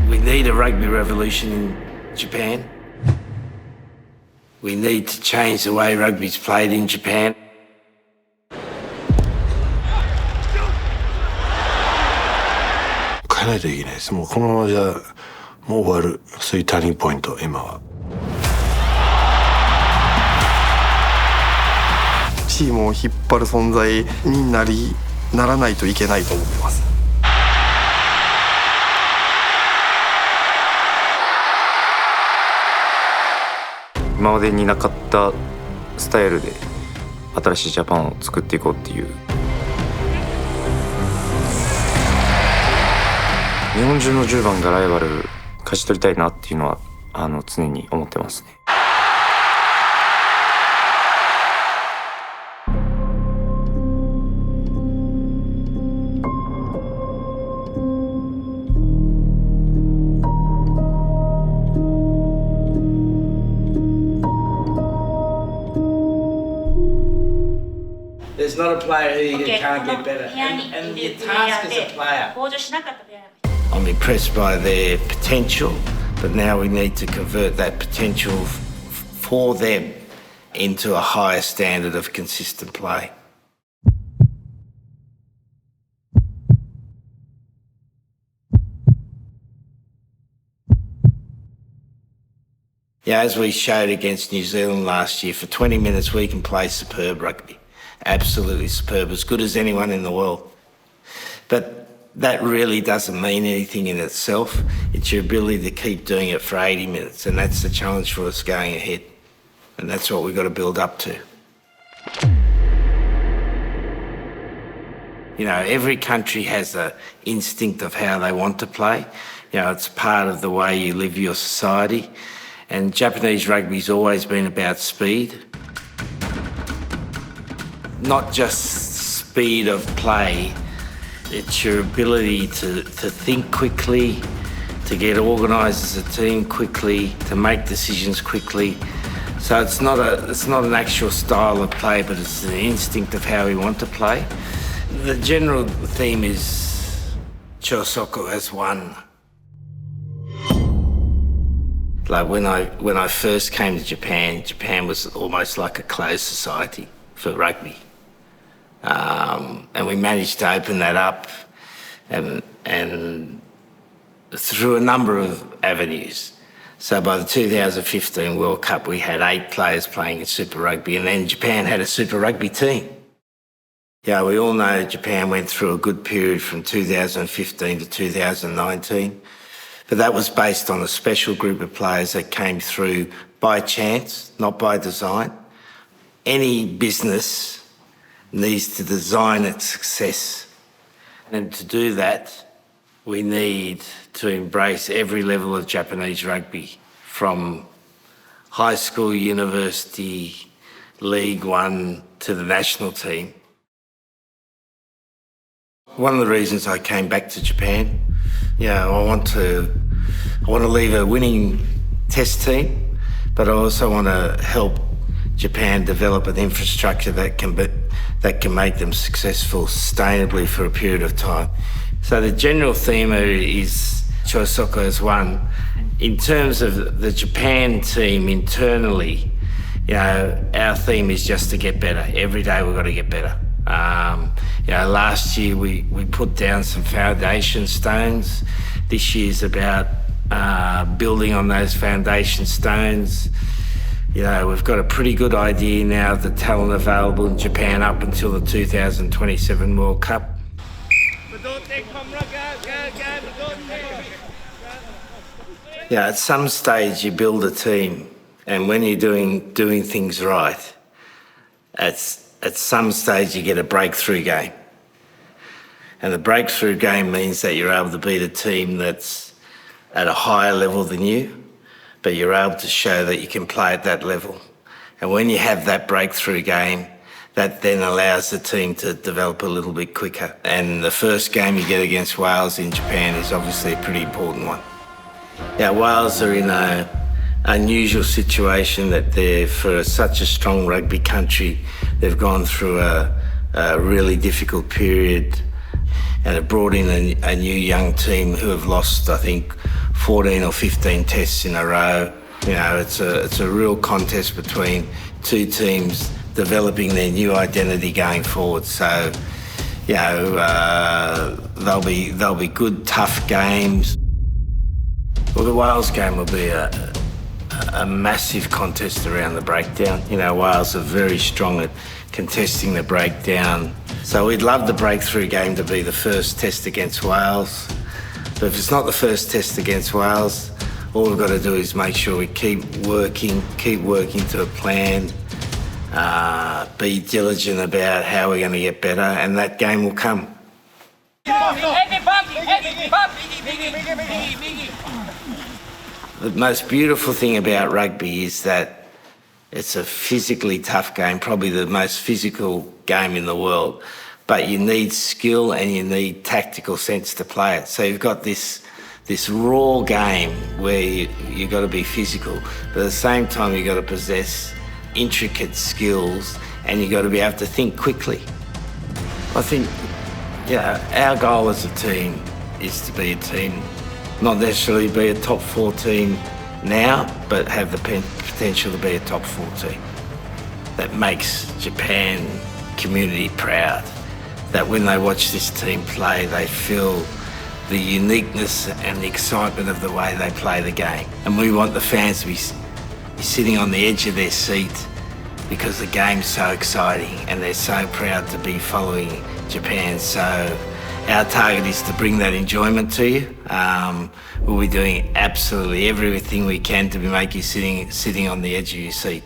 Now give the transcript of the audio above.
We need a rugby revolution in Japan. We need to change the way rugby's played in Japan. 変えないといけないです。もうこのままじゃもう終わる。そういうターニングポイント、今は。チームを引っ張る存在にならないといけないと思ってます。今までになかったスタイルで新しいジャパンを作っていこうっていう、日本中の10番がライバル勝ち取りたいなっていうのは常に思ってますね。There's not a player here who can't get better. And your task as a player. I'm impressed by their potential, but now we need to convert that potential for them into a higher standard of consistent play. Yeah, as we showed against New Zealand last year, for 20 minutes we can play superb rugby. Absolutely superb, as good as anyone in the world. But that really doesn't mean anything in itself. It's your ability to keep doing it for 80 minutes, and that's the challenge for us going ahead. And that's what we've got to build up to. You know, every country has an instinct of how they want to play. You know, it's part of the way you live your society. And Japanese rugby's always been about speed. Not just speed of play, it's your ability to think quickly, to get organised as a team quickly, to make decisions quickly. So it's not an actual style of play, but it's the instinct of how we want to play. The general theme is Chosoku as one. Like when I first came to Japan, Japan was almost like a closed society for rugby. And we managed to open that up and through a number of avenues. So by the 2015 World Cup, we had 8 players playing in Super Rugby, and then Japan had a Super Rugby team. Yeah, we all know Japan went through a good period from 2015 to 2019, but that was based on a special group of players that came through by chance, not by design. Any business needs to design its success. And to do that, we need to embrace every level of Japanese rugby, from high school, university, League One to the national team. One of the reasons I came back to Japan, I want to leave a winning test team, but I also want to help Japan develop an infrastructure that can make them successful sustainably for a period of time. So the general theme is Chosoku as one. In terms of the Japan team internally, our theme is just to get better. Every day we've got to get better. Last year we put down some foundation stones. This year's about building on those foundation stones. We've got a pretty good idea now of the talent available in Japan up until the 2027 World Cup. At some stage you build a team, and when you're doing things right, at some stage you get a breakthrough game. And the breakthrough game means that you're able to beat a team that's at a higher level than you, but you're able to show that you can play at that level. And when you have that breakthrough game, that then allows the team to develop a little bit quicker. And the first game you get against Wales in Japan is obviously a pretty important one. Wales are in an unusual situation that they're, for such a strong rugby country, they've gone through a really difficult period and have brought in a new young team who have lost, I think, 14 or 15 tests in a row. You know, it's a real contest between two teams developing their new identity going forward. So, you know, they'll be good, tough games. Well, the Wales game will be a massive contest around the breakdown. You know, Wales are very strong at contesting the breakdown. So we'd love the breakthrough game to be the first test against Wales. But if it's not the first test against Wales, all we've got to do is make sure we keep working to a plan, be diligent about how we're going to get better, and that game will come. The most beautiful thing about rugby is that it's a physically tough game, probably the most physical game in the world. But you need skill and you need tactical sense to play it. So you've got this raw game where you've got to be physical, but at the same time you've got to possess intricate skills and you've got to be able to think quickly. I think, you know, our goal as a team is to be a team, not necessarily be a top 4 team now, but have the potential to be a top 4 team that makes Japan community proud. That when they watch this team play, they feel the uniqueness and the excitement of the way they play the game. And we want the fans to be sitting on the edge of their seat because the game's so exciting and they're so proud to be following Japan. So our target is to bring that enjoyment to you. We'll be doing absolutely everything we can to make you sitting on the edge of your seat.